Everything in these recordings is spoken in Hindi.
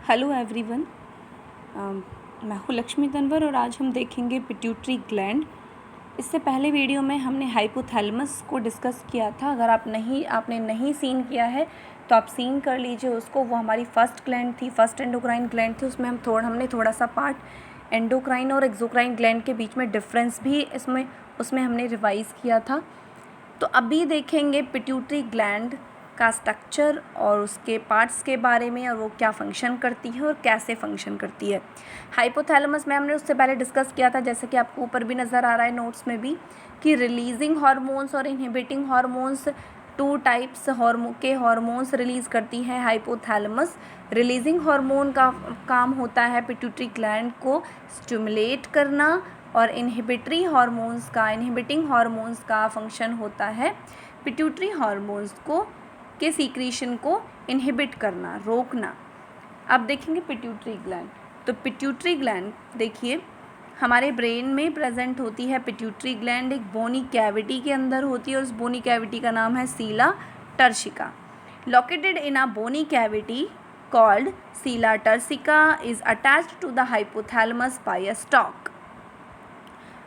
हेलो एवरीवन, मैं हूँ लक्ष्मी तन्वर और आज हम देखेंगे पिट्यूटरी ग्लैंड। इससे पहले वीडियो में हमने हाइपोथैलेमस को डिस्कस किया था। अगर आपने नहीं सीन किया है तो आप सीन कर लीजिए उसको। वो हमारी फर्स्ट ग्लैंड थी, फर्स्ट एंडोक्राइन ग्लैंड थी। उसमें हमने थोड़ा सा पार्ट एंडोक्राइन और एक्सोक्राइन ग्लैंड के बीच में डिफरेंस भी उसमें हमने रिवाइज़ किया था। तो अभी देखेंगे पिट्यूटरी ग्लैंड का स्ट्रक्चर और उसके पार्ट्स के बारे में, और वो क्या फंक्शन करती है और कैसे फंक्शन करती है। हाइपोथैलेमस में हमने उससे पहले डिस्कस किया था, जैसे कि आपको ऊपर भी नज़र आ रहा है नोट्स में भी, कि रिलीजिंग हार्मोन्स और इनहिबिटिंग हार्मोन्स, टू टाइप्स के हार्मोन्स रिलीज़ करती है हाइपोथैलेमस। रिलीजिंग हार्मोन का काम होता है पिट्यूटरी ग्लैंड को स्टिमुलेट करना, और इनहिबिटिंग हार्मोन्स का फंक्शन होता है पिट्यूटरी हार्मोन्स के सीक्रेशन को इनहिबिट करना, रोकना। अब देखेंगे पिट्यूटरी ग्लैंड। तो पिट्यूटरी ग्लैंड देखिए हमारे ब्रेन में प्रेजेंट होती है। पिट्यूटरी ग्लैंड एक बोनी कैविटी के अंदर होती है और उस बोनी कैविटी का नाम है sella turcica. Located in a bony cavity called sella turcica is attached to the hypothalamus by a stalk.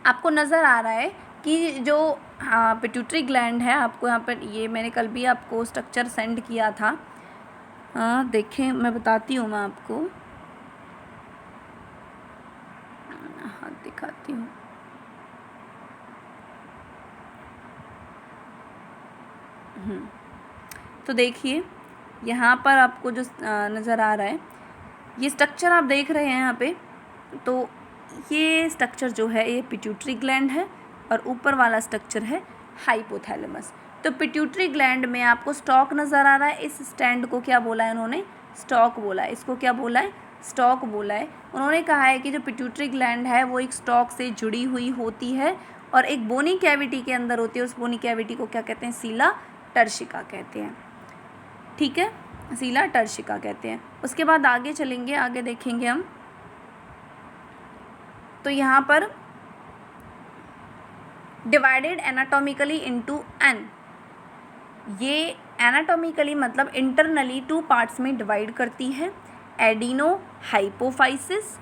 आपको नज़र आ रहा है कि जो पिट्यूटरी ग्लैंड है, आपको यहाँ पर ये मैंने कल भी आपको स्ट्रक्चर सेंड किया था। देखें, मैं बताती हूँ, मैं आपको दिखाती हूँ। तो देखिए यहाँ पर आपको जो नज़र आ रहा है, ये स्ट्रक्चर आप देख रहे हैं यहाँ पे। तो ये स्ट्रक्चर जो है ये पिट्यूटरी ग्लैंड है और ऊपर वाला स्ट्रक्चर है हाइपोथैलेमस। तो पिट्यूटरी ग्लैंड में आपको स्टॉक नज़र आ रहा है। इस स्टैंड को क्या बोला है उन्होंने? स्टॉक बोला है। इसको क्या बोला है? स्टॉक बोला है। उन्होंने कहा है कि जो पिट्यूटरी ग्लैंड है वो एक स्टॉक से जुड़ी हुई होती है और एक बोनी कैविटी के अंदर होती है। उस बोनी कैविटी को क्या कहते हैं? सीला टर्शिका कहते हैं। ठीक है, सीला टर्शिका कहते हैं। उसके बाद आगे चलेंगे, आगे देखेंगे हम। तो यहाँ पर डिवाइडेड एनाटॉमिकली इनटू एन, ये एनाटॉमिकली मतलब इंटरनली टू पार्ट्स में डिवाइड करती है, एडिनो हाइपोफाइसिस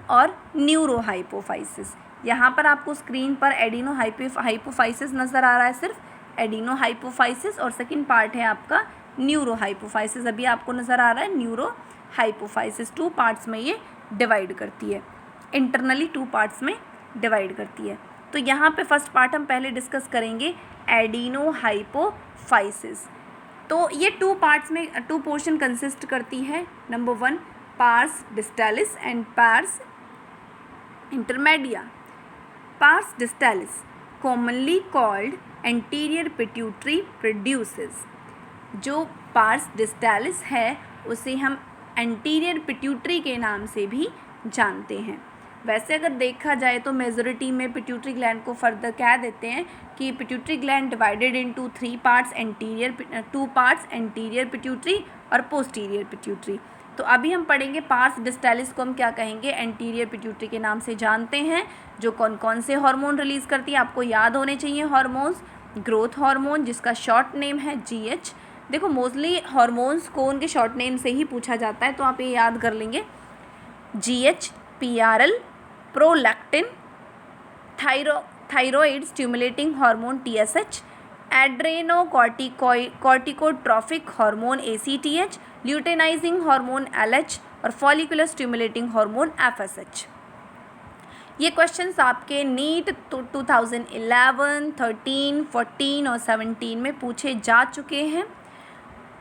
और न्यूरो हाइपोफाइसिस। यहाँ पर आपको स्क्रीन पर एडिनो हाइपोफाइसिस नज़र आ रहा है, सिर्फ एडिनो हाइपोफाइसिस, और सेकंड पार्ट है आपका न्यूरो हाइपोफाइसिस। अभी आपको नज़र आ रहा है न्यूरो हाइपोफाइसिस। टू पार्ट्स में ये डिवाइड करती है, इंटरनली टू पार्ट्स में डिवाइड करती है। तो यहाँ पे फर्स्ट पार्ट हम पहले डिस्कस करेंगे, एडिनो हाइपोफाइसिस। तो ये टू पार्ट्स में, टू पोर्शन कंसिस्ट करती है। Number 1 pars distalis and pars intermedia. Pars distalis commonly called anterior pituitary produces. जो पार्स डिस्टालिस है उसे हम एंटीरियर पिट्यूटरी के नाम से भी जानते हैं। वैसे अगर देखा जाए तो मेजॉरिटी में पिट्यूटरी ग्लैंड को फर्दर कह देते हैं कि pituitary gland divided into 3 parts, 2 parts anterior pituitary और पोस्टीरियर पिट्यूटरी। तो अभी हम पढ़ेंगे पार्स डिस्टालिस को हम क्या कहेंगे? एंटीरियर पिट्यूटरी के नाम से जानते हैं। जो कौन कौन से हार्मोन रिलीज़ करती है आपको याद होने चाहिए हार्मोन्स। ग्रोथ हार्मोन जिसका शॉर्ट नेम है GH। देखो मोस्टली हार्मोन्स को उनके शॉर्ट नेम से ही पूछा जाता है, तो आप ये याद कर लेंगे। GH, PRL, prolactin, thyroid stimulating hormone TSH, adrenocorticotrophic hormone ACTH, luteinizing hormone LH और फॉलिकुलर स्टिमुलेटिंग हार्मोन FSH। ये क्वेश्चंस आपके नीट 2011, 13, 14 और 17 में पूछे जा चुके हैं।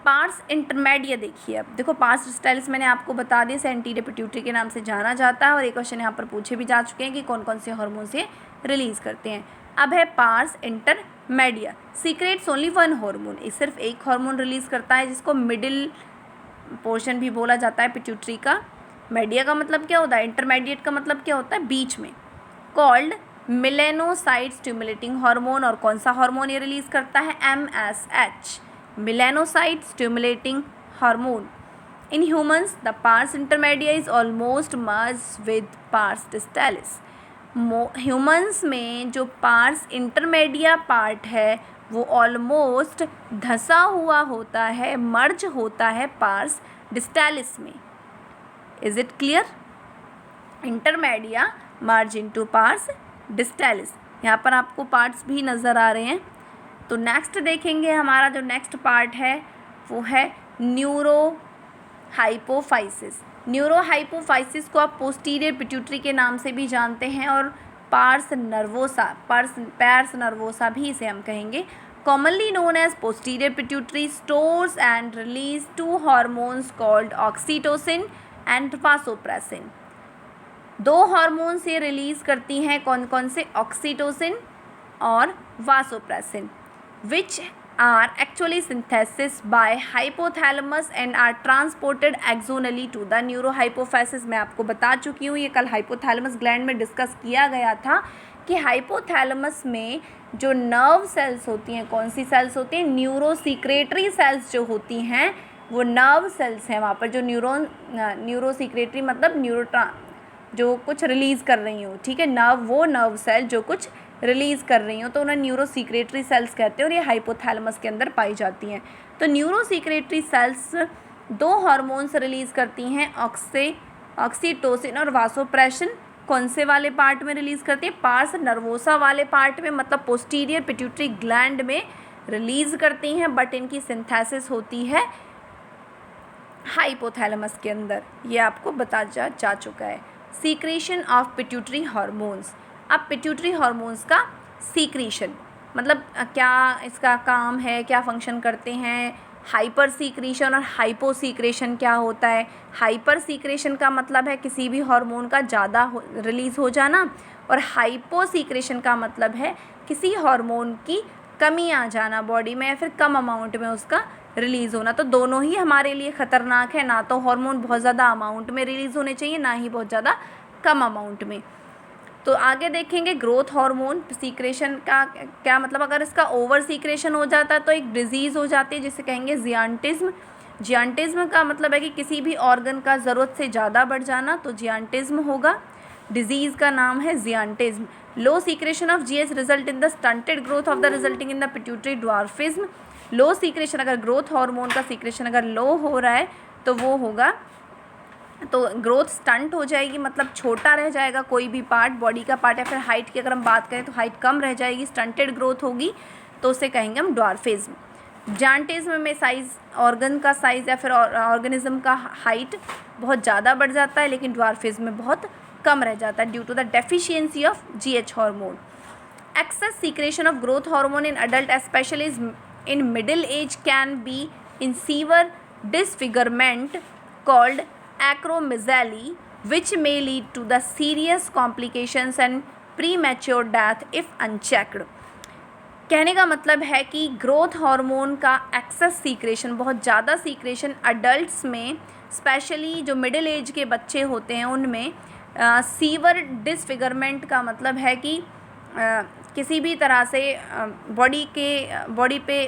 पार्स इंटरमीडिया देखिए, अब देखो पार्स डिस्टालिस मैंने आपको बता दिया, एंटीरियर पिट्यूटरी के नाम से जाना जाता है, और एक क्वेश्चन यहाँ पर पूछे भी जा चुके हैं कि कौन कौन से हार्मोन से रिलीज़ करते हैं। अब है parse intermedia, secrets only 1 hormone, सिर्फ एक हार्मोन रिलीज़ करता है जिसको मिडिल पोर्शन भी बोला जाता है पिट्यूटरी का। मीडिया का मतलब क्या होता है? इंटरमीडिएट का मतलब क्या होता है? बीच में। कॉल्ड मेलेनोसाइट स्टिमुलेटिंग हार्मोन, और कौन सा हार्मोन ये रिलीज़ करता है? MSH, melanocyte stimulating hormone. In humans, the pars intermedia is almost merged with pars distalis. Humans में जो pars intermedia पार्ट है वो ऑलमोस्ट धसा हुआ होता है, मर्ज होता है पार्स डिस्टालिस में। Is it clear? Intermedia margin to pars distalis, यहाँ पर आपको पार्ट्स भी नज़र आ रहे हैं। तो नेक्स्ट देखेंगे, हमारा जो नेक्स्ट पार्ट है वो है न्यूरो हाइपोफाइसिस। न्यूरो हाइपोफाइसिस को आप पोस्टीरियर पिट्यूटरी के नाम से भी जानते हैं और पार्स नर्वोसा भी इसे हम कहेंगे। commonly known as posterior pituitary stores and release two hormones called oxytocin and vasopressin। दो हार्मोन्स ये रिलीज करती हैं, कौन कौन से? ऑक्सीटोसिन और vasopressin, which are actually synthesis by hypothalamus and are transported axonally to the neurohypophysis. मैं आपको बता चुकी हूँ, ये कल हाइपोथैलेमस ग्लैंड में डिस्कस किया गया था कि हाइपोथैलेमस में जो नर्व सेल्स होती हैं, कौन सी सेल्स होती हैं? न्यूरोसीक्रेटरी सेल्स जो होती हैं वो नर्व सेल्स हैं। वहाँ पर जो न्यूरोसीक्रेटरी मतलब जो कुछ रिलीज़ कर रही हो, ठीक है, वो नर्व सेल जो कुछ रिलीज़ कर रही हो तो उन्हें न्यूरोसीक्रेटरी सेल्स कहते हैं और ये हाइपोथैलेमस के अंदर पाई जाती हैं। तो न्यूरोसीक्रेटरी सेल्स दो हार्मोन्स रिलीज़ करती हैं, ऑक्सीटोसिन और वासोप्रेसिन। कौन से वाले पार्ट में रिलीज़ करती है? पार्स नर्वोसा वाले पार्ट में, मतलब पोस्टीरियर पिट्यूटरी ग्लैंड में रिलीज़ करती हैं, बट इनकी सिंथेसिस होती है हाइपोथैलेमस के अंदर। ये आपको बता जा चुका है। Secretion of pituitary hormones. अब पिट्यूटरी हार्मोन्स का सीक्रेशन मतलब क्या इसका काम है, क्या फंक्शन करते हैं? हाइपर सीक्रेशन और हाइपो सीक्रेशन क्या होता है? हाइपर सीक्रेशन का मतलब है किसी भी हार्मोन का ज़्यादा रिलीज़ हो जाना, और हाइपो सीक्रेशन का मतलब है किसी हार्मोन की कमी आ जाना बॉडी में या फिर कम अमाउंट में उसका रिलीज़ होना। तो दोनों ही हमारे लिए ख़तरनाक है, ना तो हार्मोन बहुत ज़्यादा अमाउंट में रिलीज़ होने चाहिए, ना ही बहुत ज़्यादा कम अमाउंट में। तो आगे देखेंगे ग्रोथ हार्मोन सीक्रेशन का क्या मतलब। अगर इसका ओवर सीक्रेशन हो जाता है तो एक डिजीज़ हो जाती है जिसे कहेंगे जियांटिज्म। जियांटिज्म का मतलब है कि किसी भी ऑर्गन का ज़रूरत से ज़्यादा बढ़ जाना, तो जियांटिज्म होगा। डिजीज़ का नाम है gigantism. Low secretion of GH result in the stunted growth of the resulting in the pituitary dwarfism. Low secretion, अगर ग्रोथ हार्मोन का सीक्रेशन अगर लो हो रहा है तो वो होगा, तो ग्रोथ स्टंट हो जाएगी, मतलब छोटा रह जाएगा कोई भी पार्ट, बॉडी का पार्ट, या फिर हाइट की अगर हम बात करें तो हाइट कम रह जाएगी, स्टंटेड ग्रोथ होगी, तो उसे कहेंगे हम ड्वार्फिज्म। जियांटिज्म में साइज़, ऑर्गन का साइज़ या फिर ऑर्गेनिज्म का हाइट बहुत ज़्यादा बढ़ जाता है, लेकिन ड्वार्फिज्म में बहुत कम रह जाता है due to the deficiency of GH hormone. Excess secretion of growth hormone in adult especially in middle age can be in severe disfigurement called acromegaly, which may lead to the serious complications and premature death if unchecked। कहने का मतलब है कि ग्रोथ हार्मोन का एक्सेस सीक्रेशन, बहुत ज़्यादा सीक्रेशन अडल्ट्स में, स्पेशली जो मिडिल एज के बच्चे होते हैं उनमें, सीवर डिसफिगरमेंट का मतलब है कि किसी भी तरह से बॉडी पे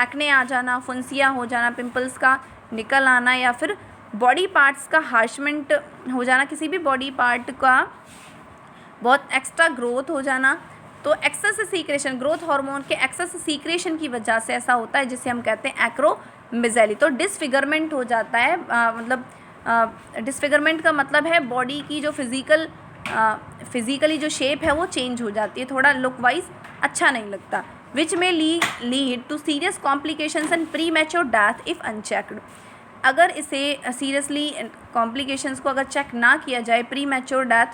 एक्ने आ जाना, फुंसियाँ हो जाना, पिंपल्स का निकल आना, या फिर बॉडी पार्ट्स का हार्शमेंट हो जाना, किसी भी बॉडी पार्ट का बहुत एक्स्ट्रा ग्रोथ हो जाना। तो एक्सेस सीक्रेशन, ग्रोथ हार्मोन के एक्सेस सीक्रेशन की वजह से ऐसा होता है जिसे हम कहते हैं एक्रोमेगाली। तो डिसफिगरमेंट हो जाता है, मतलब डिसफिगरमेंट का मतलब है बॉडी की जो फिज़िकली जो शेप है वो चेंज हो जाती है, थोड़ा लुक वाइज अच्छा नहीं लगता। विच में lead to serious complications and premature death if unchecked. अगर इसे सीरियसली कॉम्प्लिकेशंस को अगर चेक ना किया जाए, प्री मैच्योर डेथ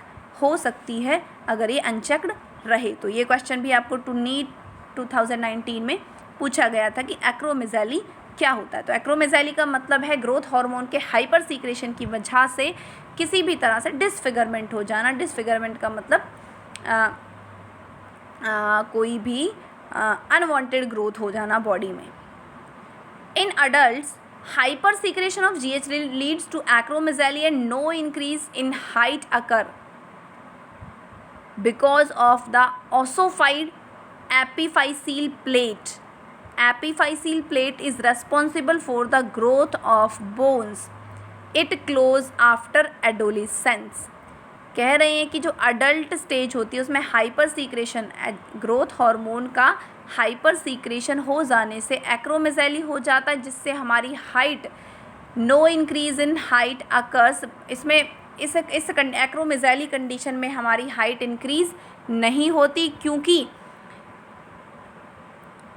हो सकती है अगर ये अनचेक्ड रहे। तो ये क्वेश्चन भी आपको नीट 2019 में पूछा गया था कि एक्रोमेगाली क्या होता है। तो एक्रोमेगाली का मतलब है ग्रोथ हार्मोन के हाइपर सीक्रेशन की वजह से किसी भी तरह से डिसफिगरमेंट हो जाना। डिसफिगरमेंट का मतलब कोई भी अनवांटेड ग्रोथ हो जाना बॉडी में। In adults hyper secretion of GH leads to acromegaly and no increase in height occur because of the ossified epiphyseal plate. Epiphyseal plate is responsible for the growth of bones. It close after adolescence. कह रहे हैं कि जो अडल्ट स्टेज होती है उसमें हाइपर सीक्रेशन, ग्रोथ हार्मोन का हाइपर सीक्रेशन हो जाने से एक्रोमेगाली हो जाता है, जिससे हमारी height no increase in height occurs, इसमें इस एक्रोमेगाली कंडीशन में हमारी हाइट इंक्रीज नहीं होती, क्योंकि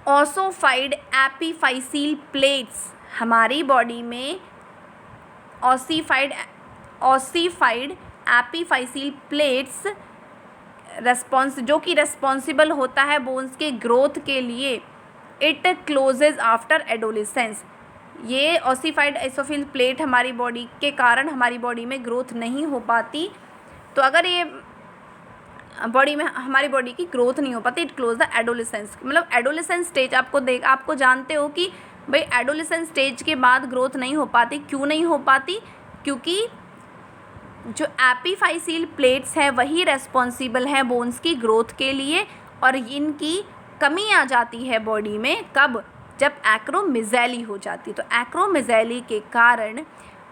ओसोफाइड एपीफाइसील प्लेट्स हमारी बॉडी में ओसीफाइड एपीफाइसील प्लेट्स जो कि रेस्पॉन्सिबल होता है बोन्स के ग्रोथ के लिए, इट क्लोजेज आफ्टर एडोलेसेंस। ये ओसीफाइड एसोफिल प्लेट हमारी बॉडी के कारण हमारी बॉडी में ग्रोथ नहीं हो पाती। तो अगर ये बॉडी में हमारी बॉडी की ग्रोथ नहीं हो पाती, इट क्लोज द एडोलेसेंस, मतलब एडोलेसेंस स्टेज आपको जानते हो कि भाई एडोलेसेंस स्टेज के बाद ग्रोथ नहीं हो पाती। क्यों नहीं हो पाती? क्योंकि जो एपीफाइसील प्लेट्स हैं वही रेस्पॉन्सिबल हैं बोन्स की ग्रोथ के लिए, और इनकी कमी आ जाती है बॉडी में कब? जब एक्रोमेगाली हो जाती है। तो एक्रोमेगाली के कारण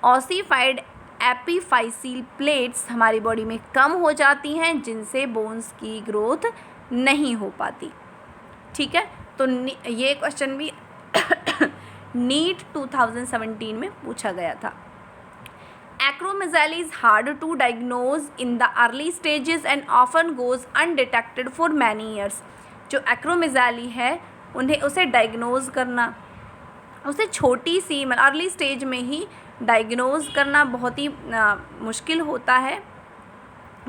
ओसीफाइड एपीफाइसील प्लेट्स हमारी बॉडी में कम हो जाती हैं, जिनसे बोन्स की ग्रोथ नहीं हो पाती। ठीक है, तो ये क्वेश्चन भी नीट 2017 में पूछा गया था। Acromegaly is hard to diagnose in the early stages and often goes undetected for many years। जो एक्रोमेगाली है उसे डायग्नोज करना, उसे छोटी सी अर्ली स्टेज में ही डायग्नोज करना बहुत ही मुश्किल होता है।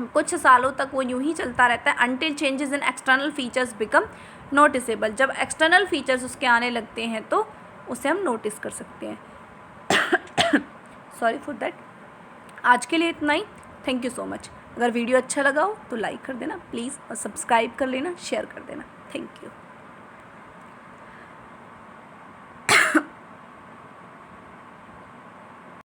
कुछ सालों तक वो यूं ही चलता रहता है, until changes in external features become noticeable. जब एक्सटर्नल फीचर्स उसके आने लगते हैं तो उसे हम नोटिस कर सकते हैं। Sorry for that. आज के लिए इतना ही। Thank you so much. अगर वीडियो अच्छा लगा हो तो लाइक कर देना प्लीज़, और सब्सक्राइब कर लेना, शेयर कर देना। Thank you.